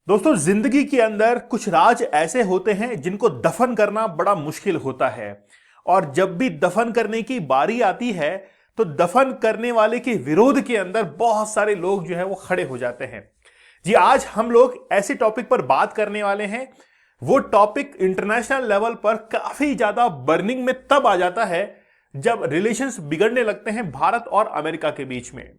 दोस्तों, जिंदगी के अंदर कुछ राज ऐसे होते हैं जिनको दफन करना बड़ा मुश्किल होता है। और जब भी दफन करने की बारी आती है तो दफन करने वाले के विरोध के अंदर बहुत सारे लोग जो है वो खड़े हो जाते हैं। जी, आज हम लोग ऐसे टॉपिक पर बात करने वाले हैं। वो टॉपिक इंटरनेशनल लेवल पर काफी ज्यादा बर्निंग में तब आ जाता है जब रिलेशंस बिगड़ने लगते हैं भारत और अमेरिका के बीच में।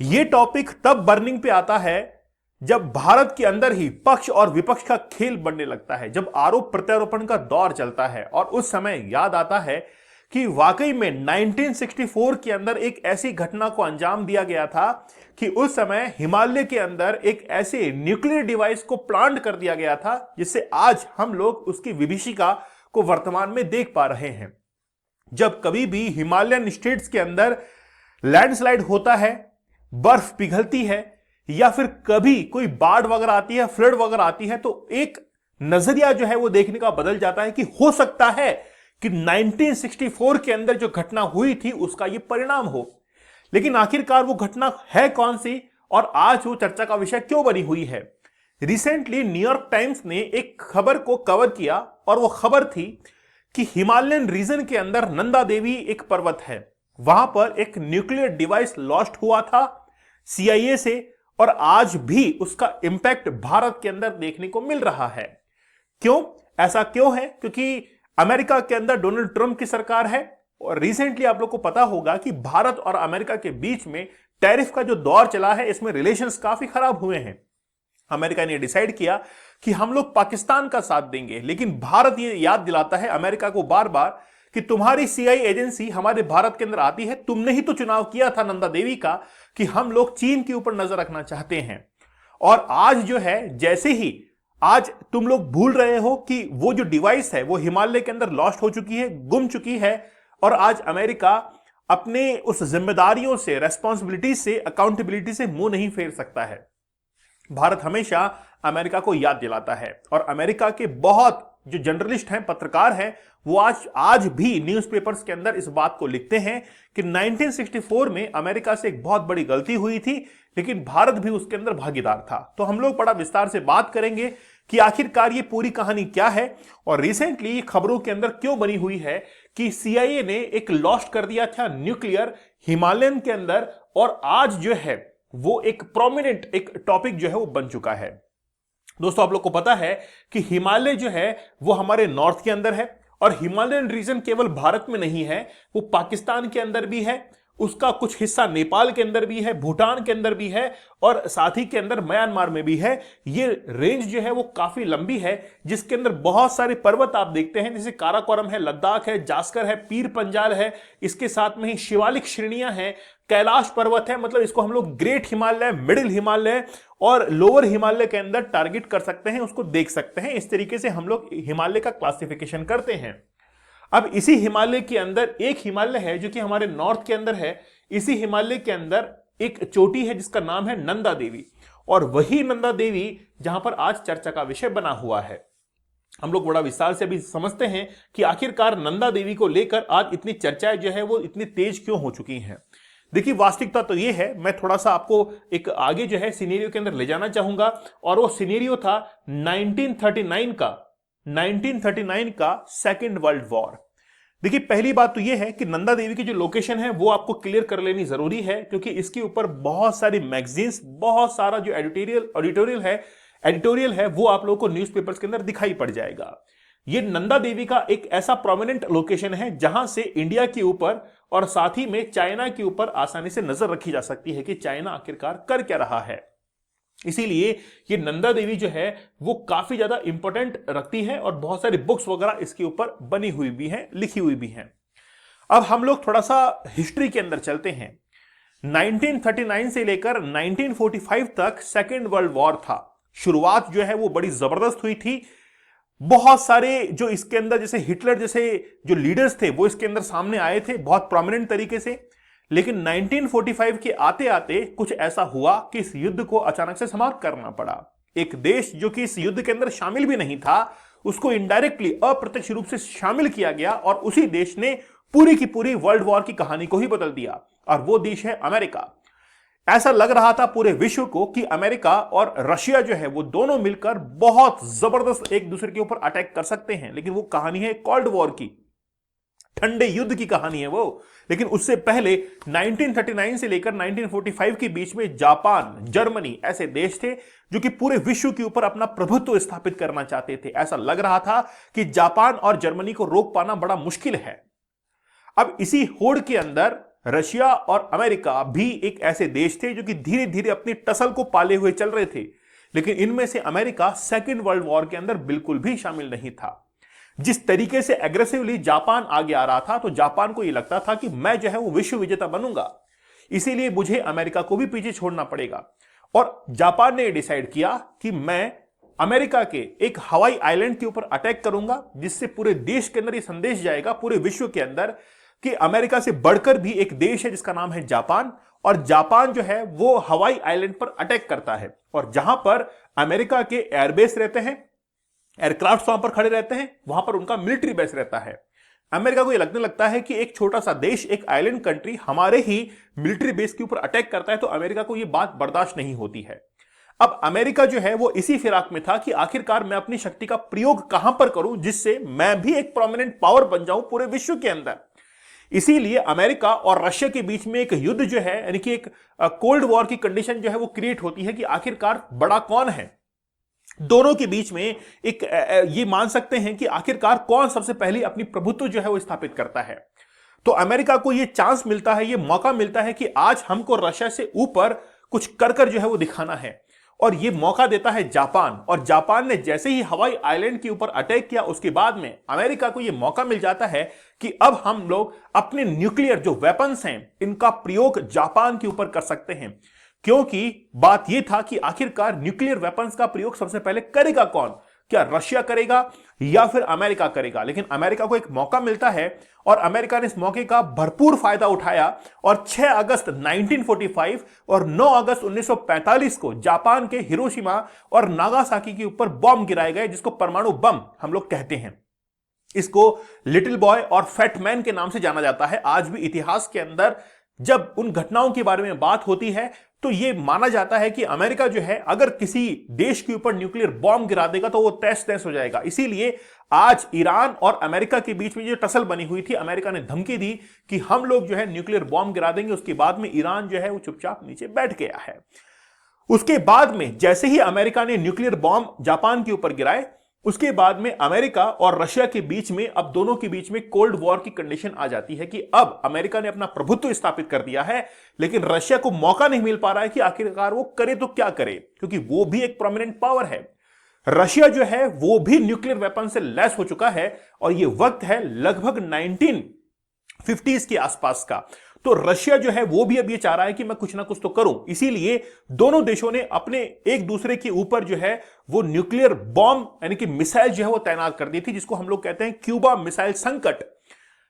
यह टॉपिक तब बर्निंग पे आता है जब भारत के अंदर ही पक्ष और विपक्ष का खेल बनने लगता है, जब आरोप प्रत्यारोपण का दौर चलता है। और उस समय याद आता है कि वाकई में 1964 के अंदर एक ऐसी घटना को अंजाम दिया गया था कि उस समय हिमालय के अंदर एक ऐसे न्यूक्लियर डिवाइस को प्लांट कर दिया गया था जिससे आज हम लोग उसकी विभीषिका को वर्तमान में देख पा रहे हैं। जब कभी भी हिमालयन स्टेट्स के अंदर लैंडस्लाइड होता है, बर्फ पिघलती है या फिर कभी कोई बाढ़ वगैरह आती है, फ्लड वगैरह आती है, तो एक नजरिया जो है वो देखने का बदल जाता है कि हो सकता है कि 1964 के अंदर जो घटना हुई थी उसका ये परिणाम हो। लेकिन आखिरकार वो घटना है कौन सी और आज वो चर्चा का विषय क्यों बनी हुई है? रिसेंटली न्यूयॉर्क टाइम्स ने एक खबर को कवर किया और वो खबर थी कि हिमालयन रीजन के अंदर नंदा देवी एक पर्वत है, वहां पर एक न्यूक्लियर डिवाइस लॉस्ट हुआ था CIA से, और आज भी उसका इंपैक्ट भारत के अंदर देखने को मिल रहा है। क्यों ऐसा क्यों है? क्योंकि अमेरिका के अंदर डोनाल्ड ट्रंप की सरकार है और रिसेंटली आप लोग को पता होगा कि भारत और अमेरिका के बीच में टैरिफ का जो दौर चला है, इसमें रिलेशंस काफी खराब हुए हैं। अमेरिका ने डिसाइड किया कि हम लोग पाकिस्तान का साथ देंगे, लेकिन भारत ये याद दिलाता है अमेरिका को बार बार कि तुम्हारी CIA एजेंसी हमारे भारत के अंदर आती है, तुमने ही तो चुनाव किया था नंदा देवी का कि हम लोग चीन के ऊपर नजर रखना चाहते हैं। और आज जो है, जैसे ही आज तुम लोग भूल रहे हो कि वो जो डिवाइस है वो हिमालय के अंदर लॉस्ट हो चुकी है, गुम चुकी है, और आज अमेरिका अपने उस जिम्मेदारियों से, रेस्पॉन्सिबिलिटी से, अकाउंटेबिलिटी से मुंह नहीं फेर सकता है। भारत हमेशा अमेरिका को याद दिलाता है और अमेरिका के बहुत जो जर्नलिस्ट हैं, पत्रकार हैं, वो आज भी न्यूज़पेपर्स के अंदर इस बात को लिखते हैं कि 1964 में अमेरिका से एक बहुत बड़ी गलती हुई थी, लेकिन भारत भी उसके अंदर भागीदार था। तो हम लोग बड़ा विस्तार से बात करेंगे कि आखिरकार ये पूरी कहानी क्या है और रिसेंटली खबरों के अंदर क्यों बनी हुई है कि CIA ने एक लॉस्ट कर दिया था न्यूक्लियर हिमालयन के अंदर, और आज जो है वो एक प्रोमिनेंट एक टॉपिक जो है वो बन चुका है। दोस्तों, आप लोग को पता है कि हिमालय जो है वो हमारे नॉर्थ के अंदर है, और हिमालयन रीजन केवल भारत में नहीं है, वो पाकिस्तान के अंदर भी है, उसका कुछ हिस्सा नेपाल के अंदर भी है, भूटान के अंदर भी है, और साथ ही के अंदर म्यांमार में भी है। ये रेंज जो है वो काफी लंबी है, जिसके अंदर बहुत सारे पर्वत आप देखते हैं, जैसे काराकोरम है, लद्दाख है, जास्कर है, पीर पंजाल है, इसके साथ में ही शिवालिक श्रेणियां हैं, कैलाश पर्वत है। मतलब इसको हम लोग ग्रेट हिमालय, मिडिल हिमालय और लोअर हिमालय के अंदर टारगेट कर सकते हैं, उसको देख सकते हैं। इस तरीके से हम लोग हिमालय का क्लासिफिकेशन करते हैं। अब इसी हिमालय के अंदर एक हिमालय है जो कि हमारे नॉर्थ के अंदर है। इसी हिमालय के अंदर एक चोटी है जिसका नाम है नंदा देवी, और वही नंदा देवी जहां पर आज चर्चा का विषय बना हुआ है। हम लोग बड़ा विस्तार से अभी समझते हैं कि आखिरकार नंदा देवी को लेकर आज इतनी चर्चाएं जो है वो इतनी तेज क्यों हो चुकी हैं। देखिए, वास्तविकता तो ये है, मैं थोड़ा सा आपको एक आगे जो है सिनेरियो के अंदर ले जाना चाहूंगा, और वो सिनेरियो था 1939 का सेकेंड वर्ल्ड वॉर। देखिए, पहली बात तो यह है कि नंदा देवी की जो लोकेशन है वो आपको क्लियर कर लेनी जरूरी है, क्योंकि इसके ऊपर बहुत सारी मैगजीन्स, बहुत सारा जो एडिटोरियल है वो आप लोगों को न्यूज़पेपर्स के अंदर दिखाई पड़ जाएगा। ये नंदा देवी का एक ऐसा प्रोमिनेंट लोकेशन है जहां से इंडिया के ऊपर और साथ ही में चाइना के ऊपर आसानी से नजर रखी जा सकती है कि चाइना आखिरकार कर क्या रहा है। इसीलिए ये नंदा देवी जो है वो काफी ज्यादा इंपॉर्टेंट रखती है, और बहुत सारी बुक्स वगैरह इसके ऊपर बनी हुई भी हैं, लिखी हुई भी हैं। अब हम लोग थोड़ा सा हिस्ट्री के अंदर चलते हैं। 1939 से लेकर 1945 तक सेकेंड वर्ल्ड वॉर था। शुरुआत जो है वो बड़ी जबरदस्त हुई थी। बहुत सारे जो इसके अंदर, जैसे हिटलर जैसे जो लीडर्स थे वो इसके अंदर सामने आए थे बहुत प्रोमिनेंट तरीके से। लेकिन 1945 के आते आते कुछ ऐसा हुआ कि इस युद्ध को अचानक से समाप्त करना पड़ा। एक देश जो कि इस युद्ध के अंदर शामिल भी नहीं था, उसको इनडायरेक्टली, अप्रत्यक्ष रूप से शामिल किया गया, और उसी देश ने पूरी की पूरी वर्ल्ड वॉर की कहानी को ही बदल दिया, और वो देश है अमेरिका। ऐसा लग रहा था पूरे विश्व को कि अमेरिका और रशिया जो है वो दोनों मिलकर बहुत जबरदस्त एक दूसरे के ऊपर अटैक कर सकते हैं, लेकिन वो कहानी है कोल्ड वॉर की, ठंडे युद्ध की कहानी है वो। लेकिन उससे पहले 1939 से लेकर 1945 के बीच में जापान, जर्मनी ऐसे देश थे जो कि पूरे विश्व के ऊपर अपना प्रभुत्व स्थापित करना चाहते थे। ऐसा लग रहा था कि जापान और जर्मनी को रोक पाना बड़ा मुश्किल है। अब इसी होड़ के अंदर रशिया और अमेरिका भी एक ऐसे देश थे जो कि धीरे धीरे अपनी टसल को पाले हुए चल रहे थे, लेकिन इनमें से अमेरिका सेकेंड वर्ल्ड वॉर के अंदर बिल्कुल भी शामिल नहीं था। जिस तरीके से एग्रेसिवली जापान आगे आ रहा था, तो जापान को यह लगता था कि मैं जो है वो विश्व विजेता बनूंगा, इसीलिए मुझे अमेरिका को भी पीछे छोड़ना पड़ेगा। और जापान ने डिसाइड किया कि मैं अमेरिका के एक हवाई आइलैंड के ऊपर अटैक करूंगा, जिससे पूरे देश के अंदर यह संदेश जाएगा, पूरे विश्व के अंदर, कि अमेरिका से बढ़कर भी एक देश है जिसका नाम है जापान, और जापान जो है वो हवाई आइलैंड पर अटैक करता है। और जहां पर अमेरिका के एयरबेस रहते हैं, एयरक्राफ्ट वहां पर खड़े रहते हैं, वहां पर उनका मिलिट्री बेस रहता है। अमेरिका को यह लगने लगता है कि एक छोटा सा देश, एक आइलैंड कंट्री हमारे ही मिलिट्री बेस के ऊपर अटैक करता है, तो अमेरिका को यह बात बर्दाश्त नहीं होती है। अब अमेरिका जो है वो इसी फिराक में था कि आखिरकार मैं अपनी शक्ति का प्रयोग कहां पर करूं जिससे मैं भी एक प्रोमिनेंट पावर बन जाऊं पूरे विश्व के अंदर। इसीलिए अमेरिका और रशिया के बीच में एक युद्ध जो है, यानी कि एक कोल्ड वॉर की कंडीशन जो है वो क्रिएट होती है कि आखिरकार बड़ा कौन है। दोनों के बीच में एक ये मान सकते हैं कि आखिरकार कौन सबसे पहले अपनी प्रभुत्व जो है वो स्थापित करता है। तो अमेरिका को ये चांस मिलता है, ये मौका मिलता है कि आज हमको रशिया से ऊपर कुछ कर जो है वो दिखाना है, और ये मौका देता है जापान। और जापान ने जैसे ही हवाई आइलैंड के ऊपर अटैक किया, उसके बाद में अमेरिका को यह मौका मिल जाता है कि अब हम लोग अपने न्यूक्लियर जो वेपन्स हैं इनका प्रयोग जापान के ऊपर कर सकते हैं। क्योंकि बात यह था कि आखिरकार न्यूक्लियर वेपन्स का प्रयोग सबसे पहले करेगा कौन, क्या रशिया करेगा या फिर अमेरिका करेगा। लेकिन अमेरिका को एक मौका मिलता है और अमेरिका ने इस मौके का भरपूर फायदा उठाया, और 6 अगस्त 1945 और 9 अगस्त 1945 को जापान के हिरोशिमा और नागासाकी के ऊपर बॉम्ब गिराए गए, जिसको परमाणु बम हम लोग कहते हैं। इसको लिटिल बॉय और फैट मैन के नाम से जाना जाता है। आज भी इतिहास के अंदर जब उन घटनाओं के बारे में बात होती है तो यह माना जाता है कि अमेरिका जो है अगर किसी देश के ऊपर न्यूक्लियर बॉम्ब गिरा देगा तो वो तहस नहस हो जाएगा। इसीलिए आज ईरान और अमेरिका के बीच में जो टसल बनी हुई थी, अमेरिका ने धमकी दी कि हम लोग जो है न्यूक्लियर बॉम्ब गिरा देंगे। उसके बाद में ईरान जो है वो चुपचाप नीचे बैठ गया है। उसके बाद में जैसे ही अमेरिका ने न्यूक्लियर बॉम्ब जापान के ऊपर गिराए, उसके बाद में अमेरिका और रशिया के बीच में, अब दोनों के बीच में कोल्ड वॉर की कंडीशन आ जाती है कि अब अमेरिका ने अपना प्रभुत्व स्थापित कर दिया है, लेकिन रशिया को मौका नहीं मिल पा रहा है कि आखिरकार वो करे तो क्या करे, क्योंकि वो भी एक प्रोमिनेंट पावर है। रशिया जो है वो भी न्यूक्लियर वेपन से लैस हो चुका है, और ये वक्त है लगभग 1950s के आसपास का। तो रशिया जो है वो भी अब ये चाह रहा है कि मैं कुछ ना कुछ तो करूं। इसीलिए दोनों देशों ने अपने एक दूसरे के ऊपर जो है वो न्यूक्लियर बॉम्ब यानी कि मिसाइल जो है वो तैनात कर दी थी, जिसको हम लोग कहते हैं क्यूबा मिसाइल संकट।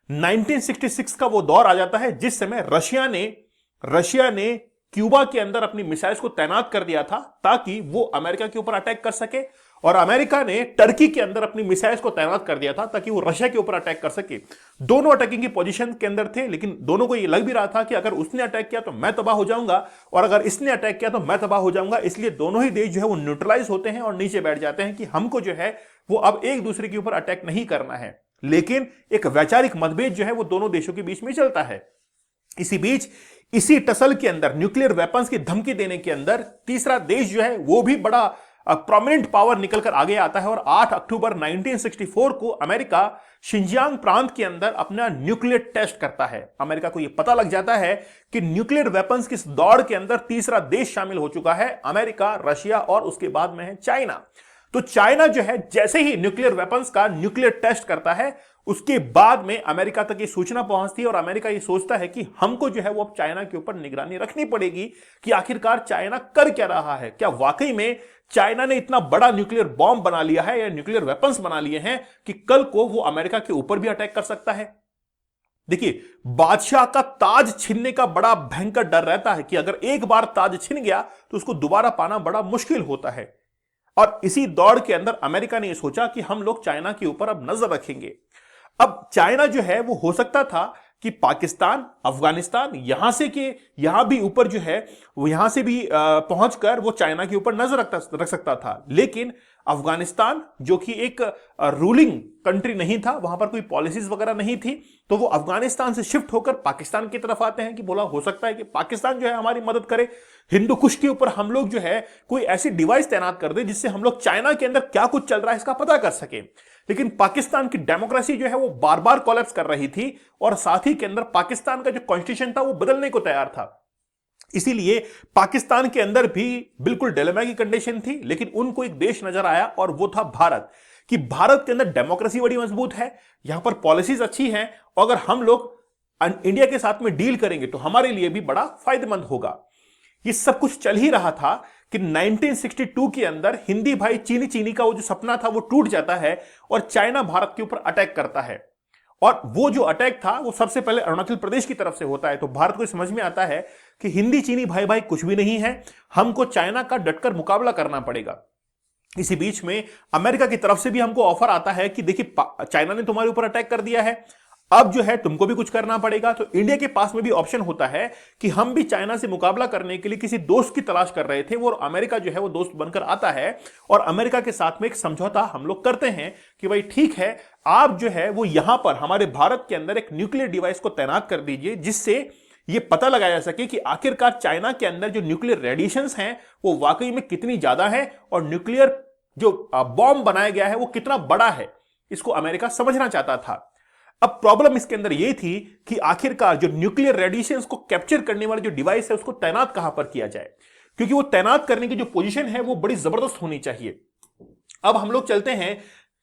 1966 का वो दौर आ जाता है जिस समय रशिया ने क्यूबा के अंदर अपनी मिसाइल्स को तैनात कर दिया था ताकि वो अमेरिका के ऊपर अटैक कर सके, और अमेरिका ने टर्की के अंदर अपनी मिसाइल्स को तैनात कर दिया था ताकि वो रशिया के ऊपर अटैक कर सके। दोनों अटैकिंग की पोजीशन के अंदर थे, लेकिन दोनों को ये लग भी रहा था कि अगर उसने अटैक किया तो मैं तबाह हो जाऊंगा, और अगर इसने अटैक किया तो मैं तबाह हो जाऊंगा। इसलिए दोनों ही देश जो है वो न्यूट्रलाइज होते हैं और नीचे बैठ जाते हैं कि हमको जो है वो अब एक दूसरे के ऊपर अटैक नहीं करना है। लेकिन एक वैचारिक मतभेद जो है वो दोनों देशों के बीच में चलता है। इसी बीच इसी टसल के अंदर न्यूक्लियर वेपन्स की धमकी देने के अंदर तीसरा देश जो है वो भी बड़ा प्रोमिनेंट पावर निकलकर आगे आता है, और 8 अक्टूबर 1964 को अमेरिका शिंजियांग प्रांत के अंदर अपना न्यूक्लियर टेस्ट करता है। अमेरिका को यह पता लग जाता है कि न्यूक्लियर वेपन्स की दौड़ के अंदर तीसरा देश शामिल हो चुका है, अमेरिका, रशिया और उसके बाद में है चाइना। तो चाइना जो है जैसे ही न्यूक्लियर वेपन्स का न्यूक्लियर टेस्ट करता है, उसके बाद में अमेरिका तक ये सूचना पहुंचती है, और अमेरिका ये सोचता है कि हमको जो है वो अब चाइना के ऊपर निगरानी रखनी पड़ेगी कि आखिरकार चाइना कर क्या रहा है। क्या वाकई में चाइना ने इतना बड़ा न्यूक्लियर बॉम्ब बना लिया है या न्यूक्लियर वेपन्स बना लिए हैं कि कल को वो अमेरिका के ऊपर भी अटैक कर सकता है। देखिए, बादशाह का ताज छीनने का बड़ा भयंकर डर रहता है कि अगर एक बार ताज छिन गया तो उसको दोबारा पाना बड़ा मुश्किल होता है। और इसी दौड़ के अंदर अमेरिका ने यह सोचा कि हम लोग चाइना के ऊपर अब नजर रखेंगे। अब चाइना जो है वो हो सकता था कि पाकिस्तान, अफगानिस्तान यहां से के यहां भी ऊपर जो है वो यहां से भी पहुंचकर वो चाइना के ऊपर नजर रख सकता था। लेकिन अफगानिस्तान जो कि एक रूलिंग कंट्री नहीं था, वहां पर कोई पॉलिसीज वगैरह नहीं थी, तो वो अफगानिस्तान से शिफ्ट होकर पाकिस्तान की तरफ आते हैं कि बोला हो सकता है कि पाकिस्तान जो है हमारी मदद करे, हिंदू कुश के ऊपर हम लोग जो है कोई ऐसी डिवाइस तैनात कर दे जिससे हम लोग चाइना के अंदर क्या कुछ चल रहा है इसका पता कर सके। लेकिन पाकिस्तान की डेमोक्रेसी जो है वो बार बार कोलैप्स कर रही थी और साथ ही के अंदर पाकिस्तान का जो कॉन्स्टिट्यूशन था वो बदलने को तैयार था। इसीलिए पाकिस्तान के अंदर भी बिल्कुल डिलेमा की कंडीशन थी, लेकिन उनको एक देश नजर आया और वो था भारत, कि भारत के अंदर डेमोक्रेसी बड़ी मजबूत है, यहां पर पॉलिसीज अच्छी हैं, और अगर हम लोग इंडिया के साथ में डील करेंगे तो हमारे लिए भी बड़ा फायदेमंद होगा। ये सब कुछ चल ही रहा था कि 1962 के अंदर हिंदी भाई चीनी चीनी का वो जो सपना था वो टूट जाता है और चाइना भारत के ऊपर अटैक करता है। और वो जो अटैक था वो सबसे पहले अरुणाचल प्रदेश की तरफ से होता है। तो भारत को समझ में आता है कि हिंदी चीनी भाई भाई कुछ भी नहीं है, हमको चाइना का डटकर मुकाबला करना पड़ेगा। इसी बीच में अमेरिका की तरफ से भी हमको ऑफर आता है कि देखिए चाइना ने तुम्हारे ऊपर अटैक कर दिया है, अब जो है तुमको भी कुछ करना पड़ेगा। तो इंडिया के पास में भी ऑप्शन होता है कि हम भी चाइना से मुकाबला करने के लिए किसी दोस्त की तलाश कर रहे थे, वो अमेरिका जो है वो दोस्त बनकर आता है और अमेरिका के साथ में एक समझौता हम लोग करते हैं कि भाई ठीक है, आप जो है वो यहां पर हमारे भारत के अंदर एक न्यूक्लियर डिवाइस को तैनात कर दीजिए जिससे ये पता लगाया जा सके कि आखिरकार चाइना के अंदर जो न्यूक्लियर रेडिएशंस हैं वो वाकई में कितनी ज्यादा है और न्यूक्लियर जो बॉम्ब बनाया गया है वो कितना बड़ा है, इसको अमेरिका समझना चाहता था। अब प्रॉब्लम इसके अंदर यह थी कि आखिरकार जो न्यूक्लियर रेडिएशंस को कैप्चर करने वाली जो डिवाइस है उसको तैनात कहां पर किया जाए, क्योंकि वो तैनात करने की जो पोजीशन है वो बड़ी जबरदस्त होनी चाहिए। अब हम लोग चलते हैं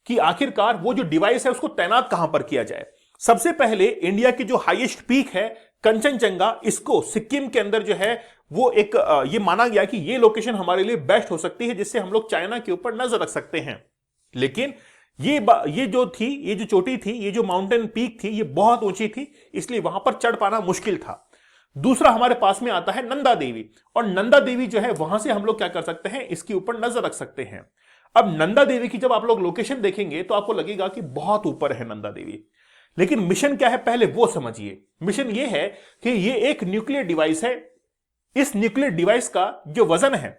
कि आखिरकार वो जो डिवाइस है उसको तैनात कहां पर किया जाए। सबसे पहले इंडिया की जो हाईएस्ट पीक है कंचनजंगा, इसको सिक्किम के अंदर जो है वो एक ये माना गया कि ये लोकेशन हमारे लिए बेस्ट हो सकती है जिससे हम लोग चाइना के ऊपर नजर रख सकते हैं। लेकिन ये जो चोटी थी, ये जो माउंटेन पीक थी, ये बहुत ऊंची थी, इसलिए वहां पर चढ़ पाना मुश्किल था। दूसरा हमारे पास में आता है नंदा देवी, और नंदा देवी जो है वहां से हम लोग क्या कर सकते हैं, इसके ऊपर नजर रख सकते हैं। अब नंदा देवी की जब आप लोग लोकेशन देखेंगे तो आपको लगेगा कि बहुत ऊपर है नंदा देवी, लेकिन मिशन क्या है पहले वो समझिए। मिशन ये है कि ये एक न्यूक्लियर डिवाइस है, इस न्यूक्लियर डिवाइस का जो वजन है,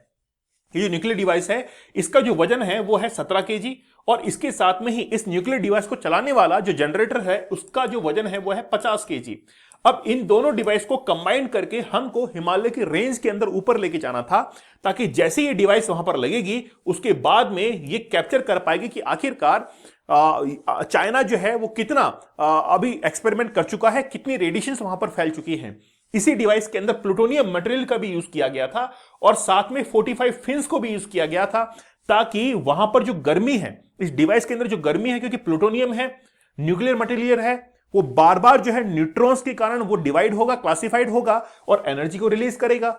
ये जो न्यूक्लियर डिवाइस है इसका जो वजन है वो है 17 केजी, और इसके साथ में ही इस न्यूक्लियर डिवाइस को चलाने वाला जो जनरेटर है उसका जो वजन है वो है 50 केजी। अब इन दोनों डिवाइस को कंबाइन करके हमको हिमालय की रेंज के अंदर ऊपर लेके जाना था, ताकि जैसे ये डिवाइस वहां पर लगेगी उसके बाद में ये कैप्चर कर पाएगी कि आखिरकार चाइना जो है वो कितना अभी एक्सपेरिमेंट कर चुका है, कितनी रेडिएशंस वहां पर फैल चुकी हैं। इसी डिवाइस के अंदर प्लूटोनियम मटेरियल का भी यूज किया गया था और साथ में 45 फिन्स को भी यूज किया गया था, ताकि वहां पर जो गर्मी है, इस डिवाइस के अंदर जो गर्मी है, क्योंकि प्लूटोनियम है, न्यूक्लियर मटेरियल है, वो बार बार जो है न्यूट्रॉन्स के कारण वो डिवाइड होगा, क्लासिफाइड होगा और एनर्जी को रिलीज करेगा।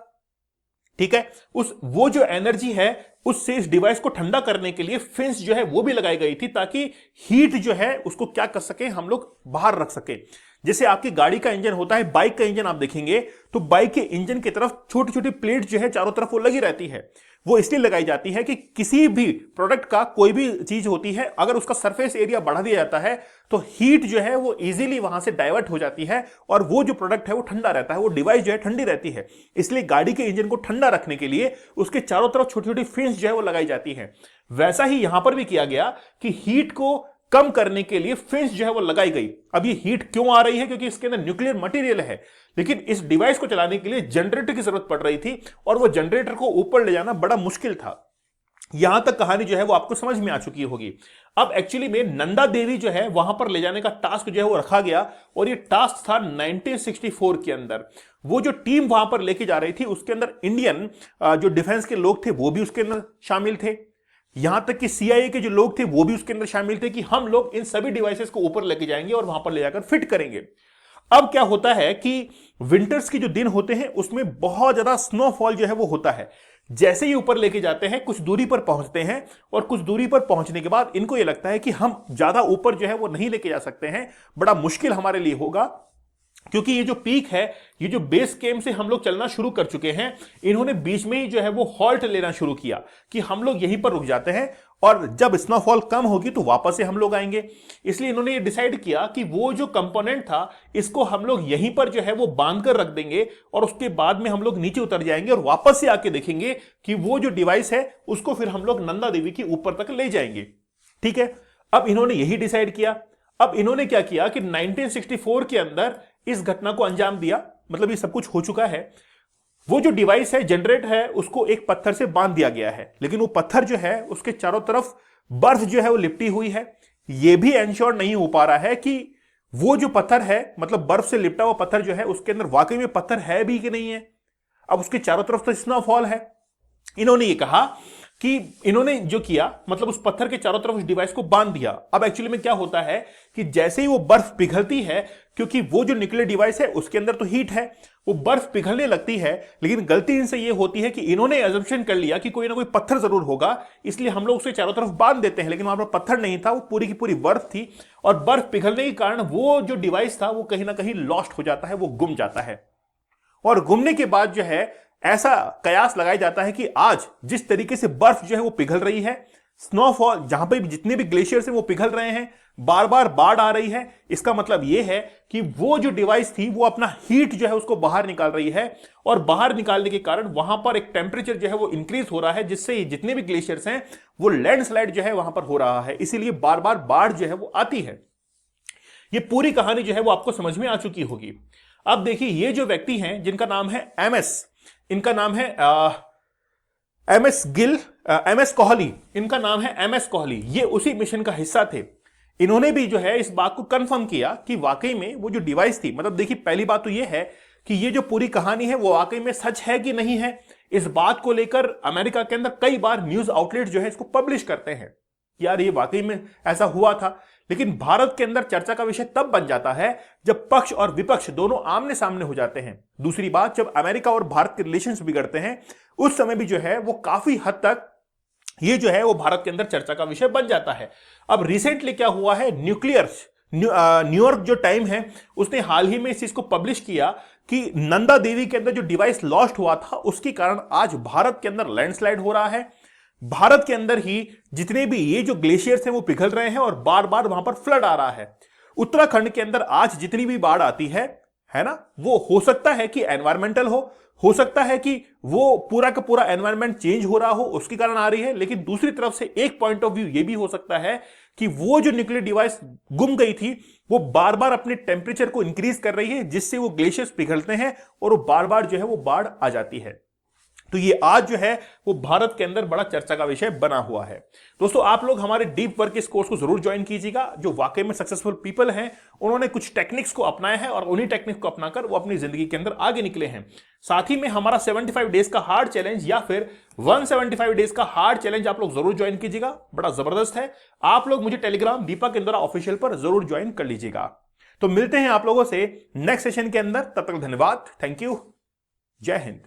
ठीक है, वो जो एनर्जी है उससे इस डिवाइस को ठंडा करने के लिए फिन्स जो है वो भी लगाई गई थी, ताकि हीट जो है उसको क्या कर सके, हम लोग बाहर रख सके। जैसे आपकी गाड़ी का इंजन होता है, बाइक का इंजन आप देखेंगे तो बाइक के इंजन की तरफ छोटी छोटी प्लेट जो है चारों तरफ वो लगी रहती है। वो इसलिए लगाई जाती है कि किसी भी प्रोडक्ट का कोई भी चीज होती है, अगर उसका सरफेस एरिया बढ़ा दिया जाता है तो हीट जो है वो इजीली वहां से डाइवर्ट हो जाती है और वो जो प्रोडक्ट है वो ठंडा रहता है, वो डिवाइस जो है ठंडी रहती है। इसलिए गाड़ी के इंजन को ठंडा रखने के लिए उसके चारों तरफ छोटी छोटी फिन्स जो है वो लगाई जाती है। वैसा ही यहां पर भी किया गया कि हीट को कम करने के लिए फिन्स जो है वो लगाई गई। अब ये हीट क्यों आ रही है, क्योंकि इसके अंदर न्यूक्लियर मटेरियल है, लेकिन इस डिवाइस को चलाने के लिए जनरेटर की जरूरत पड़ रही थी और वो जनरेटर को ऊपर ले जाना बड़ा मुश्किल था। यहां तक कहानी जो है वो आपको समझ में आ चुकी होगी। अब एक्चुअली में नंदा देवी जो है वहां पर ले जाने का टास्क जो है वो रखा गया, और ये टास्क था 1964 के अंदर। वो जो टीम वहां पर लेके जा रही थी उसके अंदर इंडियन जो डिफेंस के लोग थे वो भी उसके अंदर शामिल थे, यहां तक कि CIA के जो लोग थे वो भी उसके अंदर शामिल थे कि हम लोग इन सभी डिवाइसेस को ऊपर लेके जाएंगे और वहां पर ले जाकर फिट करेंगे। अब क्या होता है कि विंटर्स के जो दिन होते हैं उसमें बहुत ज्यादा स्नोफॉल जो है वो होता है। जैसे ही ऊपर लेके जाते हैं कुछ दूरी पर पहुंचते हैं, और कुछ दूरी पर पहुंचने के बाद इनको ये लगता है कि हम ज्यादा ऊपर जो है वो नहीं लेके जा सकते हैं, बड़ा मुश्किल हमारे लिए होगा, क्योंकि ये जो पीक है, ये जो बेस कैंप से हम लोग चलना शुरू कर चुके हैं, इन्होंने बीच में ही जो है वो हॉल्ट लेना शुरू किया कि हम लोग यहीं पर रुक जाते हैं और जब स्नोफॉल कम होगी तो वापस से हम लोग आएंगे। इसलिए इन्होंने ये डिसाइड किया कि वो जो कंपोनेंट था इसको हम लोग यहीं पर जो है वो बांध कर रख देंगे और उसके बाद में हम लोग नीचे उतर जाएंगे और वापस से आके देखेंगे कि वो जो डिवाइस है उसको फिर हम लोग नंदा देवी की ऊपर तक ले जाएंगे। ठीक है, अब इन्होंने यही डिसाइड किया। अब इन्होंने क्या किया कि 1964 के अंदर इस घटना को अंजाम दिया, मतलब ये सब कुछ हो चुका है। वो जो डिवाइस है, जनरेट है, उसको एक पत्थर से बांध दिया गया है, लेकिन वो पत्थर जो है उसके चारों तरफ बर्फ जो है वो लिपटी हुई है। ये भी एंश्योर नहीं हो पा रहा है कि वो जो पत्थर है, मतलब बर्फ से लिपटा हुआ पत्थर जो है, उसके अंदर वाकई में पत्थर है भी कि नहीं है। अब उसके चारों तरफ तो स्नोफॉल है। इन्होंने ये कहा कि इन्होंने जो किया, मतलब उस पत्थर के चारों तरफ उस डिवाइस को बांध दिया। अब एक्चुअली में क्या होता है कि जैसे ही वो बर्फ पिघलती है, क्योंकि वो जो न्यूक्लियर डिवाइस है उसके अंदर तो हीट है, वो बर्फ पिघलने लगती है, लेकिन गलती इनसे ये होती है कि इन्होंने अजम्पशन कर लिया कि कोई ना कोई पत्थर जरूर होगा, इसलिए हम लोग उसे चारों तरफ बांध देते हैं, लेकिन वहां पर पत्थर नहीं था, वो पूरी की पूरी बर्फ थी। और बर्फ पिघलने के कारण वो जो डिवाइस था वो कहीं ना कहीं लॉस्ट हो जाता है, वो गुम जाता है। और गुमने के बाद जो है ऐसा कयास लगाया जाता है कि आज जिस तरीके से बर्फ जो है वो पिघल रही है, स्नोफॉल जहां पे जितने भी ग्लेशियर्स हैं वो पिघल रहे हैं, बार बार बाढ़ आ रही है, इसका मतलब यह है कि वो जो डिवाइस थी वो अपना हीट जो है उसको बाहर निकाल रही है। और बाहर निकालने के कारण वहां पर एक टेम्परेचर जो है वो इंक्रीज हो रहा है, जिससे जितने भी ग्लेशियर्स हैं वो लैंडस्लाइड जो है वहां पर हो रहा है, इसीलिए बार बार बाढ़ जो है वो आती है। ये पूरी कहानी जो है वो आपको समझ में आ चुकी होगी। अब देखिए, ये जो व्यक्ति हैं जिनका नाम है एमएस, इनका नाम है एमएस कोहली, इनका नाम है एमएस कोहली, ये उसी मिशन का हिस्सा थे। इन्होंने भी जो है इस बात को कंफर्म किया कि वाकई में वो जो डिवाइस थी, मतलब देखिए पहली बात तो ये है कि ये जो पूरी कहानी है वो वाकई में सच है कि नहीं है। इस बात को लेकर अमेरिका के अंदर कई बार न्यूज आउटलेट जो है इसको पब्लिश करते हैं, यार ये वाकई में ऐसा हुआ था। लेकिन भारत के अंदर चर्चा का विषय तब बन जाता है जब पक्ष और विपक्ष दोनों आमने सामने हो जाते हैं। दूसरी बात, जब अमेरिका और भारत के रिलेशंस बिगड़ते हैं उस समय भी जो है वो काफी हद तक ये जो है वो भारत के अंदर चर्चा का विषय बन जाता है। अब रिसेंटली क्या हुआ है, न्यूयॉर्क जो टाइम है उसने हाल ही में इस चीज को पब्लिश किया कि नंदा देवी के अंदर जो डिवाइस लॉस्ट हुआ था उसके कारण आज भारत के अंदर लैंडस्लाइड हो रहा है। भारत के अंदर ही जितने भी ये जो ग्लेशियर्स हैं वो पिघल रहे हैं और बार बार वहां पर फ्लड आ रहा है। उत्तराखंड के अंदर आज जितनी भी बाढ़ आती है ना, वो हो सकता है कि एनवायरमेंटल हो सकता है कि वो पूरा का पूरा एनवायरमेंट चेंज हो रहा हो उसके कारण आ रही है, लेकिन दूसरी तरफ से एक पॉइंट ऑफ व्यू ये भी हो सकता है कि वो जो न्यूक्लियर डिवाइस गुम गई थी वो बार बार अपने टेम्परेचर को इंक्रीज कर रही है, जिससे वो ग्लेशियर्स पिघलते हैं और वो बार बार जो है वो बाढ़ आ जाती है। तो ये आज जो है वो भारत के अंदर बड़ा चर्चा का विषय बना हुआ है। दोस्तों, आप लोग हमारे डीप वर्क इस कोर्स को जरूर ज्वाइन कीजिएगा। जो वाकई में सक्सेसफुल पीपल हैं उन्होंने कुछ टेक्निक्स को अपनाया है और उन्हीं टेक्निक्स को अपनाकर वो अपनी जिंदगी के अंदर आगे निकले हैं। साथ ही में हमारा 75 डेज का हार्ड चैलेंज या फिर 175 डेज का हार्ड चैलेंज आप लोग जरूर ज्वाइन कीजिएगा, बड़ा जबरदस्त है। आप लोग मुझे टेलीग्राम दीपक इंद्रा ऑफिशियल पर जरूर ज्वाइन कर लीजिएगा। तो मिलते हैं आप लोगों से नेक्स्ट सेशन के अंदर, तब तक धन्यवाद, थैंक यू, जय हिंद।